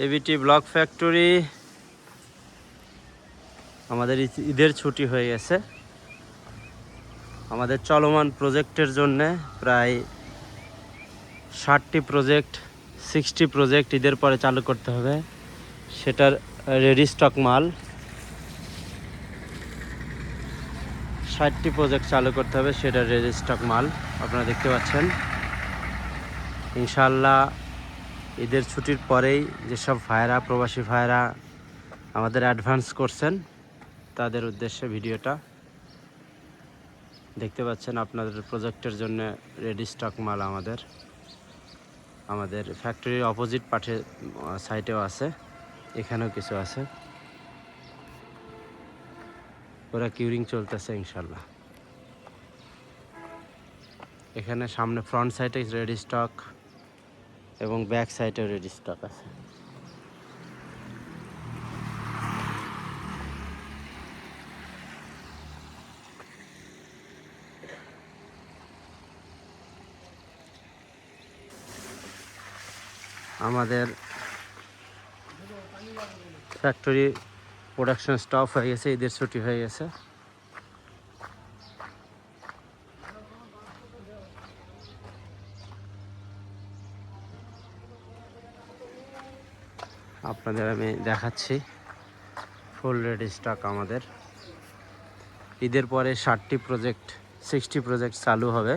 ABT block factory আমাদের ঈদের ছুটি হয়ে গেছে। আমাদের চলমান প্রজেক্টের জন্য প্রায় 60টি প্রজেক্ট 60 প্রজেক্ট ঈদের পরে চালু করতে হবে। সেটার রেডি স্টক মাল 60টি প্রজেক্ট চালু করতে হবে, সেটার রেডি স্টক মাল আপনারা দেখতে পাচ্ছেন। ইনশাআল্লাহ ঈদের ছুটির পরেই যেসব ভাইরা প্রবাসী ভাইরা আমাদের অ্যাডভান্স করছেন তাদের উদ্দেশ্যে ভিডিওটা দেখতে পাচ্ছেন। আপনাদের প্রজেক্টের জন্য রেডি স্টক মাল আমাদের ফ্যাক্টরির অপোজিট পাশে সাইটেও আছে, এখানেও কিছু আছে। ওরা কিউরিং চলতেছে ইনশাল্লাহ। এখানে সামনে ফ্রন্ট সাইডে রেডি স্টক এবং ব্যাক সাইডেও রেডি স্টক আছে। আমাদের ফ্যাক্টরি প্রোডাকশন স্টপ হয়ে গেছে, ঈদের ছুটি হয়ে গেছে। আপনাদের আমি দেখাচ্ছি ফুল রেডি স্টক। আমাদের ঈদের পরে 60 প্রজেক্ট চালু হবে।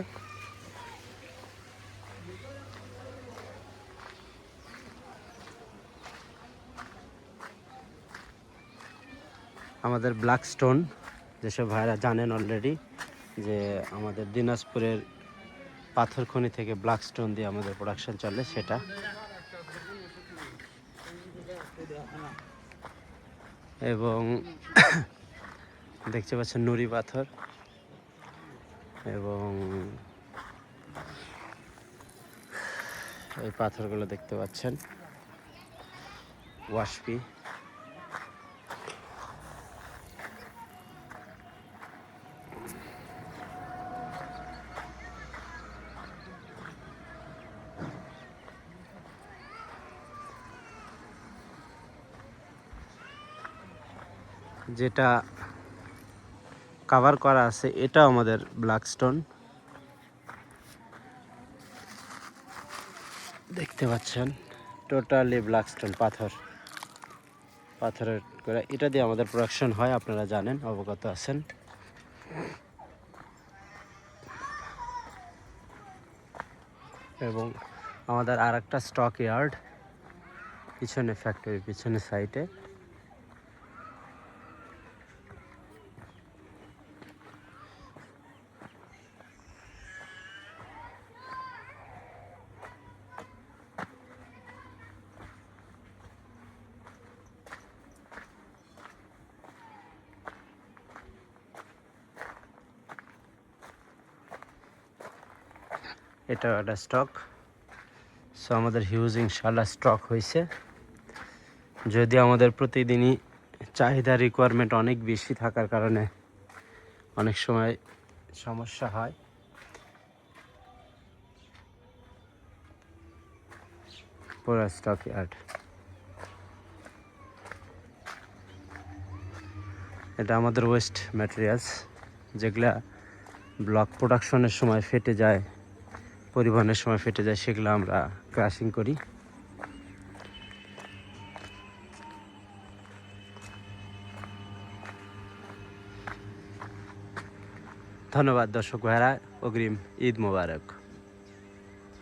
আমাদের ব্ল্যাক স্টোন, যেসব ভাইরা জানেন অলরেডি যে আমাদের দিনাজপুরের পাথর খনি থেকে ব্ল্যাক স্টোন দিয়ে আমাদের প্রোডাকশন চলে, সেটা এবং দেখতে পাচ্ছেন নুড়ি পাথর এবং এই পাথরগুলো দেখতে পাচ্ছেন ওয়াশপি। যেটা কভার করা আছে এটা আমাদের ব্ল্যাক স্টোন দেখতে পাচ্ছেন, টোটালি ব্ল্যাক স্টোন পাথরের করে এটা দিয়ে আমাদের প্রোডাকশন হয়, আপনারা জানেন, অবগত আছেন। এবং আমাদের আর একটা স্টক ইয়ার্ড পিছনে, ফ্যাক্টরি পিছনে সাইটে। এটা একটা স্টক। সো আমাদের হিউজ ইনশাল্লাহ স্টক হয়েছে। যদি আমাদের প্রতিদিনই চাহিদা রিকোয়ারমেন্ট অনেক বেশি থাকার কারণে অনেক সময় সমস্যা হয়। পুরো স্টক ইয়ার্ড। এটা আমাদের ওয়েস্ট ম্যাটেরিয়ালস, যেগুলা ব্লক প্রোডাকশনের সময় ফেটে যায়, পরিবহনের সময় ফেটে যায়, সেগুলো আমরা ক্রাশিং করি। ধন্যবাদ দর্শক ভাইরা, অগ্রিম ঈদ মোবারক।